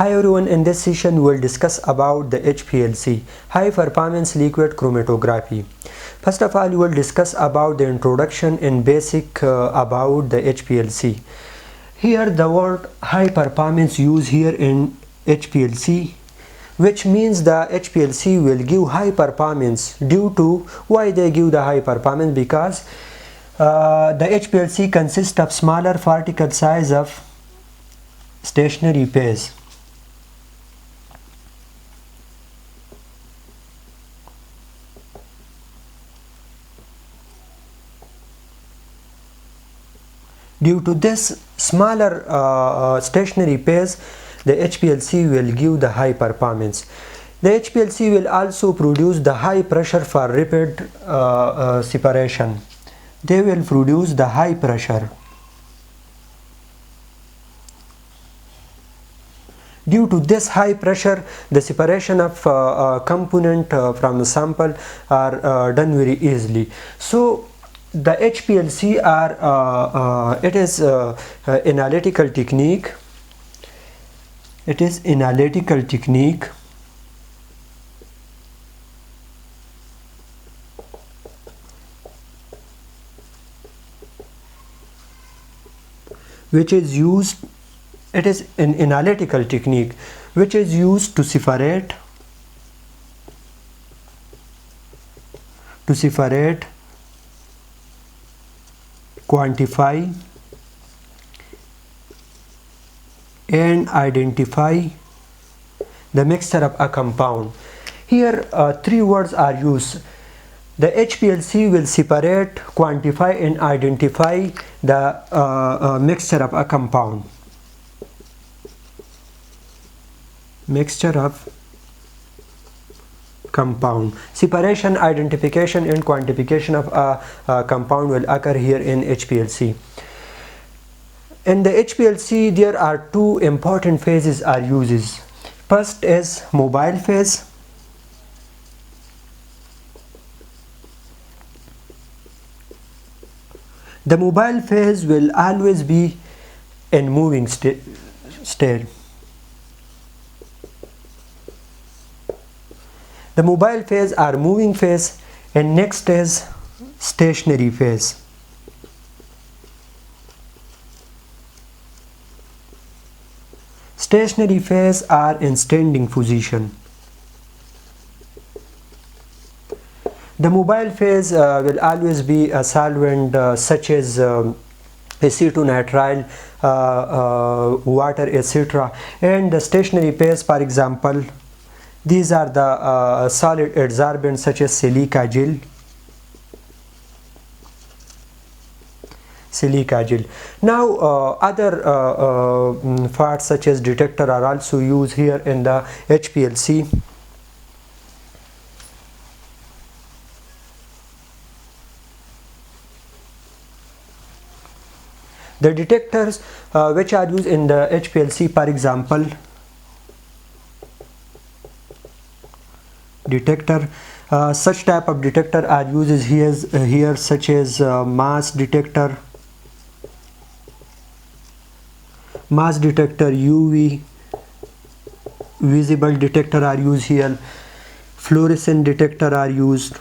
Hi everyone, in this session we will discuss about the HPLC, High Performance Liquid Chromatography. First of all, we will discuss about the introduction and basic about the HPLC. Here the word high performance used here in HPLC, which means the HPLC will give high performance. Due to why they give the high performance? Because the HPLC consists of smaller particle size of stationary phase. Due to this smaller stationary phase, the HPLC will give the high performance. The HPLC will also produce the high pressure for rapid separation. They will produce the high pressure. Due to this high pressure, the separation of component from the sample are done very easily. So the HPLC are it is analytical technique. It is analytical technique which is used. It is an analytical technique which is used to separate quantify and identify the mixture of a compound. Here three words are used. The HPLC will separate, quantify and identify the mixture of a compound. Mixture of compound. Separation, identification and quantification of a compound will occur here in HPLC. In the HPLC there are two important phases are used. First is mobile phase. The mobile phase will always be in moving state. The mobile phase are moving phase, and next is stationary phase. Stationary phase are in standing position. The mobile phase will always be a solvent such as acetonitride, water, etc. And the stationary phase, for example, these are the solid adsorbents such as silica gel. Now other parts such as detector are also used here in the HPLC. The detectors which are used in the HPLC, for example, detector, such type of detector are used here such as mass detector, UV visible detector are used here, fluorescent detector are used,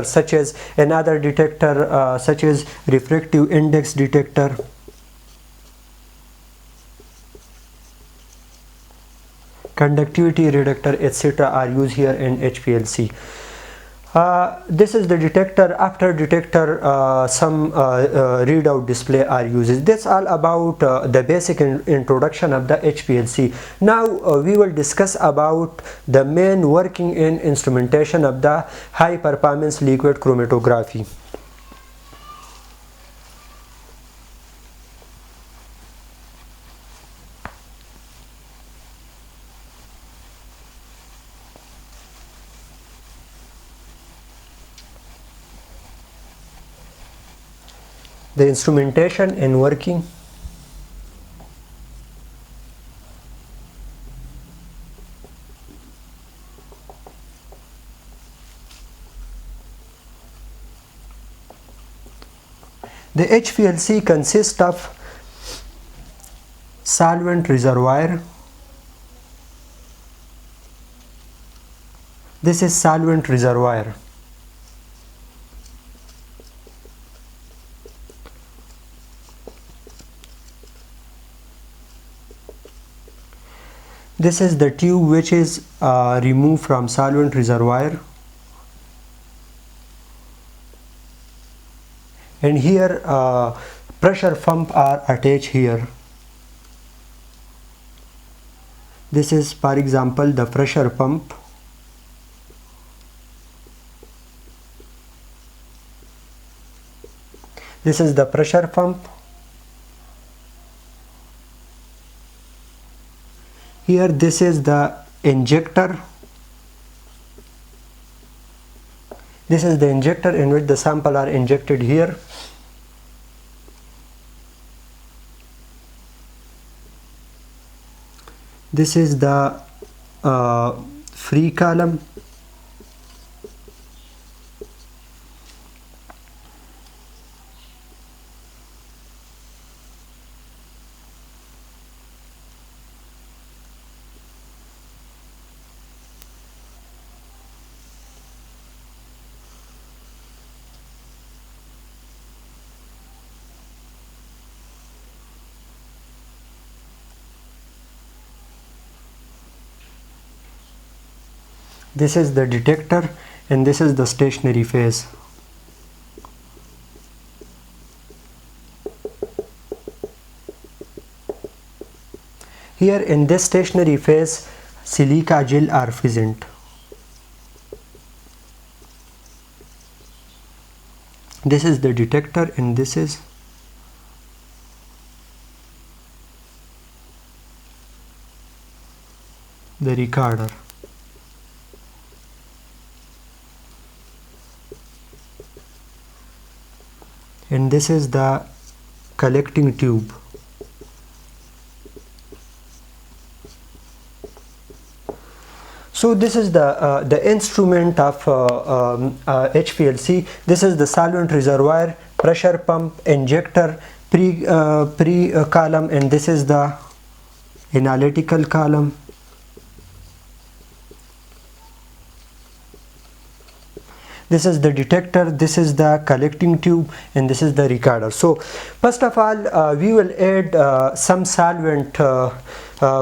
such as another detector such as refractive index detector, conductivity reductor, etc. are used here in HPLC. This is the detector. After detector, some readout display are used. That's all about the basic introduction of the HPLC. Now we will discuss about the main working in instrumentation of the high performance liquid chromatography. The instrumentation and working. The HPLC consists of solvent reservoir. This is solvent reservoir. This is the tube which is removed from solvent reservoir, and here pressure pump are attached here. This is, for example, the pressure pump. This is the pressure pump. Here this is the injector. This is the injector in which the sample are injected here. This is the free column. This is the detector, and this is the stationary phase. Here in this stationary phase, silica gel are present. This is the detector, and this is the recorder. And this is the collecting tube. So this is the instrument of HPLC. This is the solvent reservoir, pressure pump, injector, pre column, and this is the analytical column. This is the detector, this is the collecting tube, and this is the recorder. So first of all, we will add some solvent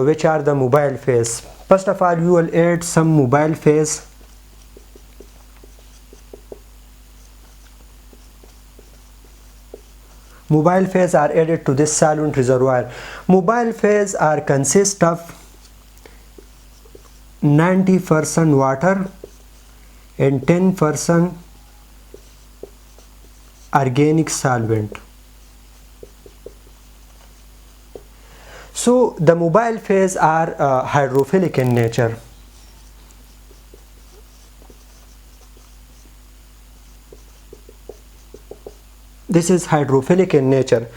which are the mobile phase. First of all, we will add some mobile phase. Mobile phase are added to this solvent reservoir. Mobile phase are consist of 90% water and 10% organic solvent. So the mobile phase are hydrophilic in nature. This is hydrophilic in nature.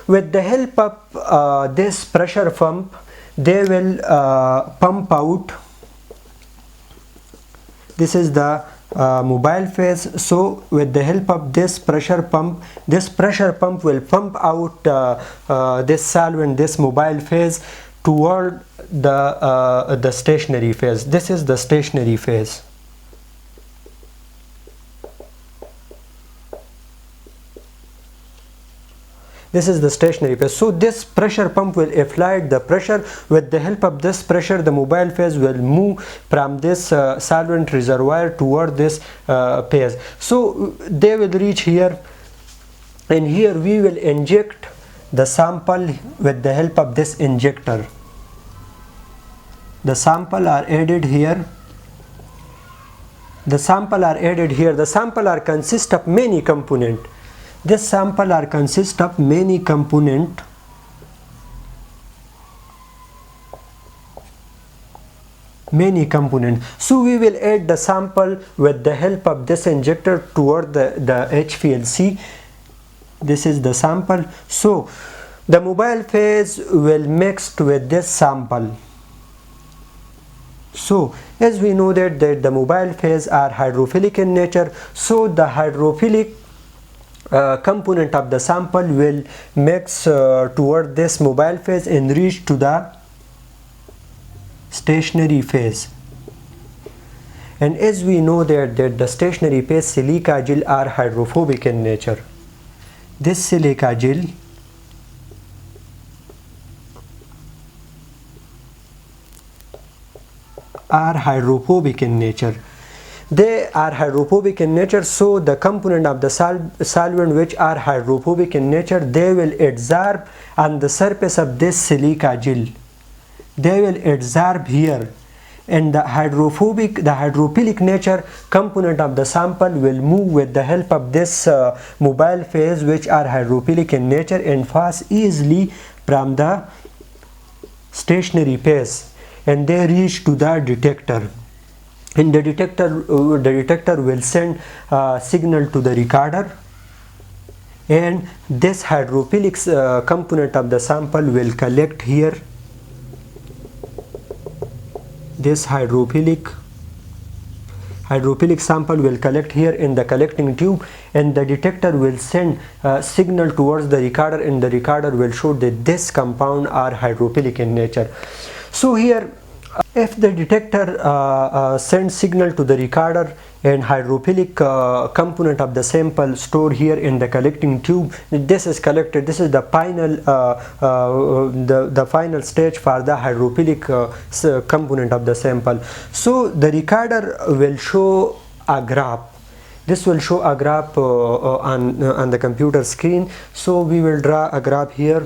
With the help of this pressure pump, they will pump out. This is the mobile phase. So with the help of this pressure pump will pump out this solvent, this mobile phase, toward the stationary phase. This is the stationary phase. This is the stationary phase. So this pressure pump will apply the pressure. With the help of this pressure, the mobile phase will move from this solvent reservoir toward this phase. So they will reach here, and here we will inject the sample with the help of this injector. The sample are added here. The sample are added here. The sample are consist of many components. This sample are consist of many component. So we will add the sample with the help of this injector toward the HPLC. This is the sample. So the mobile phase will mixed with this sample. So as we know that the mobile phase are hydrophilic in nature, so the hydrophilic component of the sample will mix toward this mobile phase and reach to the stationary phase. And as we know that the stationary phase silica gel are hydrophobic in nature. This silica gel are hydrophobic in nature. They are hydrophobic in nature, so the component of the solvent which are hydrophobic in nature, they will adsorb on the surface of this silica gel. They will adsorb here, and the hydrophilic nature component of the sample will move with the help of this mobile phase which are hydrophilic in nature and pass easily from the stationary phase, and they reach to the detector. And the detector will send signal to the recorder, and this hydrophilic component of the sample will collect here. This hydrophilic sample will collect here in the collecting tube, and the detector will send signal towards the recorder, and the recorder will show that this compound are hydrophilic in nature. So here, if the detector sends signal to the recorder and hydrophilic component of the sample stored here in the collecting tube, this is collected. This is the final the final stage for the hydrophilic component of the sample. So the recorder will show a graph. This will show a graph on the computer screen. So we will draw a graph here.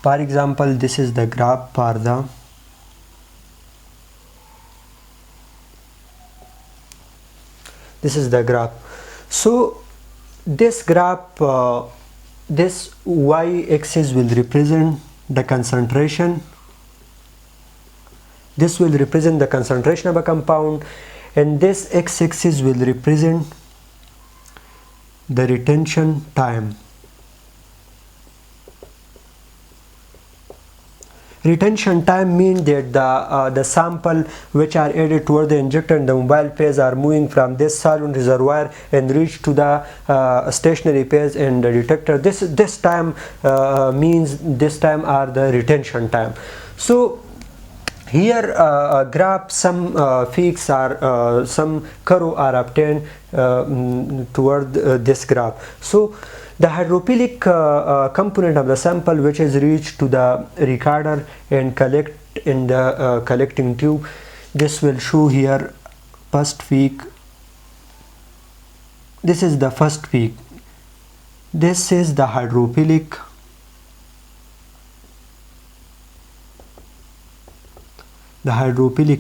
For example, this is the graph for the So this graph, this y-axis will represent the concentration. This will represent the concentration of a compound, and this x-axis will represent the retention time. Retention time means that the sample which are added toward the injector and the mobile phase are moving from this solvent reservoir and reach to the stationary phase and the detector. This time means this time are the retention time. So here graph some peaks are some curve are obtained toward this graph. So the hydrophilic component of the sample which is reached to the recorder and collect in the collecting tube, this will show here first peak. This is the first peak. This is the hydrophilic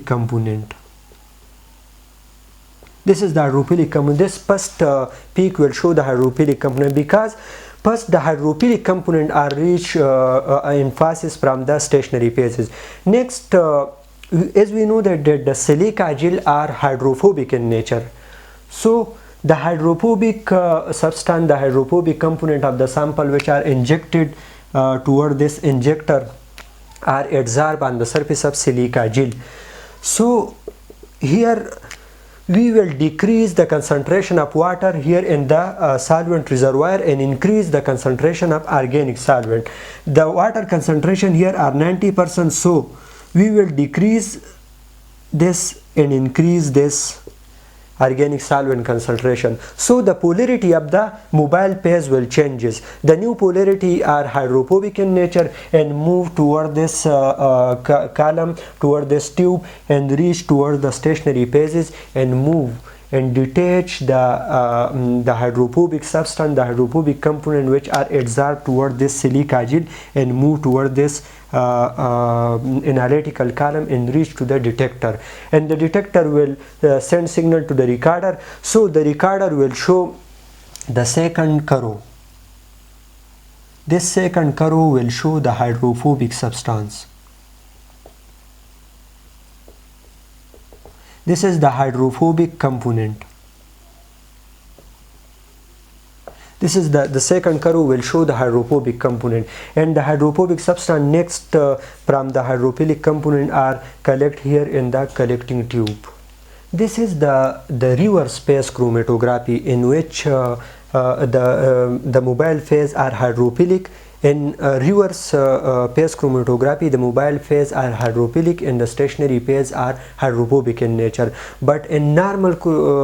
component. This is the hydrophilic component. This first peak will show the hydrophilic component, because first the hydrophilic component are reached in phases from the stationary phases. Next, as we know that the silica gel are hydrophobic in nature. So the hydrophobic substance, the hydrophobic component of the sample which are injected toward this injector are adsorbed on the surface of silica gel. So here we will decrease the concentration of water here in the solvent reservoir and increase the concentration of organic solvent. The water concentration here are 90%, so we will decrease this and increase this organic solvent concentration. So the polarity of the mobile phase will changes. The new polarity are hydrophobic in nature and move toward this column, toward this tube, and reach toward the stationary phases and move and detach the hydrophobic substance, the hydrophobic component which are adsorbed toward this silica gel and move toward this analytical column and reach to the detector, and the detector will send signal to the recorder. So the recorder will show the second curve. This second curve will show the hydrophobic substance. This is the hydrophobic component. This is the second curve will show the hydrophobic component, and the hydrophobic substance next from the hydrophilic component are collect here in the collecting tube. This is the reverse phase chromatography, in which the mobile phase are hydrophilic. In reverse phase chromatography, the mobile phase are hydrophilic and the stationary phase are hydrophobic in nature. But in normal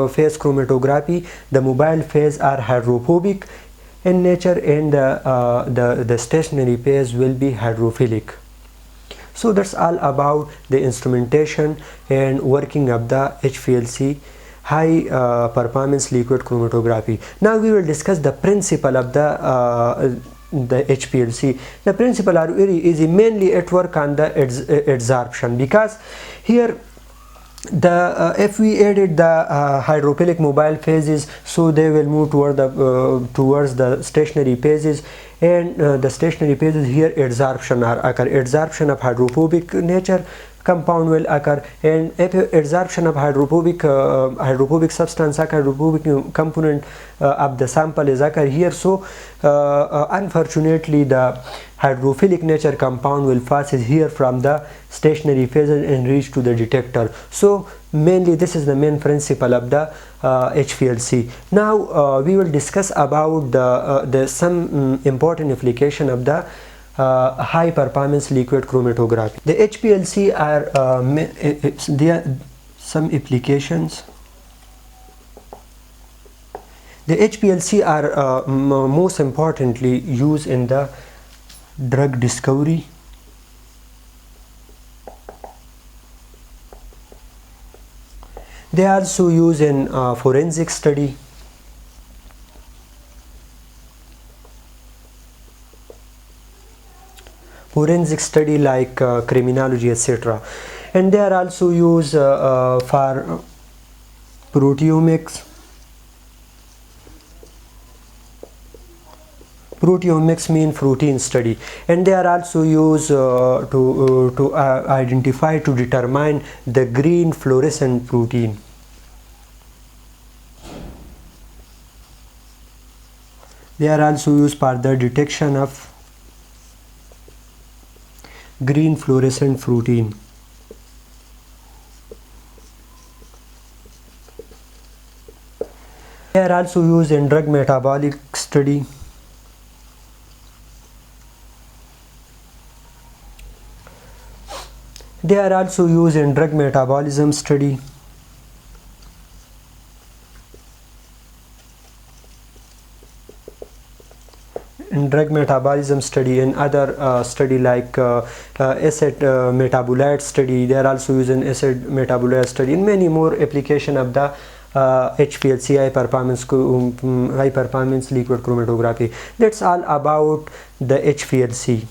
phase chromatography, the mobile phase are hydrophobic in nature and the stationary phase will be hydrophilic. So that's all about the instrumentation and working of the HPLC, high performance liquid chromatography. Now we will discuss the principle of the HPLC. The principle are very easy. Mainly it work on the adsorption, because here if we added the hydrophilic mobile phases, so they will move toward towards the stationary phases, and the stationary phases here adsorption are occur. Adsorption of hydrophobic nature compound will occur, and if adsorption of hydrophobic substance, hydrophobic component of the sample is occur here, so unfortunately the hydrophilic nature compound will pass here from the stationary phases and reach to the detector. So mainly this is the main principle of the HPLC. Now we will discuss about the some important application of the high performance liquid chromatography. The HPLC are there are some applications. The HPLC are most importantly used in the drug discovery, they are also used in forensic study, like criminology, etc. And they are also used for proteomics. Proteomics mean protein study, and they are also used to identify, to determine the green fluorescent protein. They are also used for the detection of green fluorescent protein. They are also used in drug metabolic study. They are also used in drug metabolism study. In drug metabolism study, and other study like acid metabolite study, they are also used in acid metabolite study, and many more application of the HPLC, high performance liquid chromatography. That's all about the HPLC.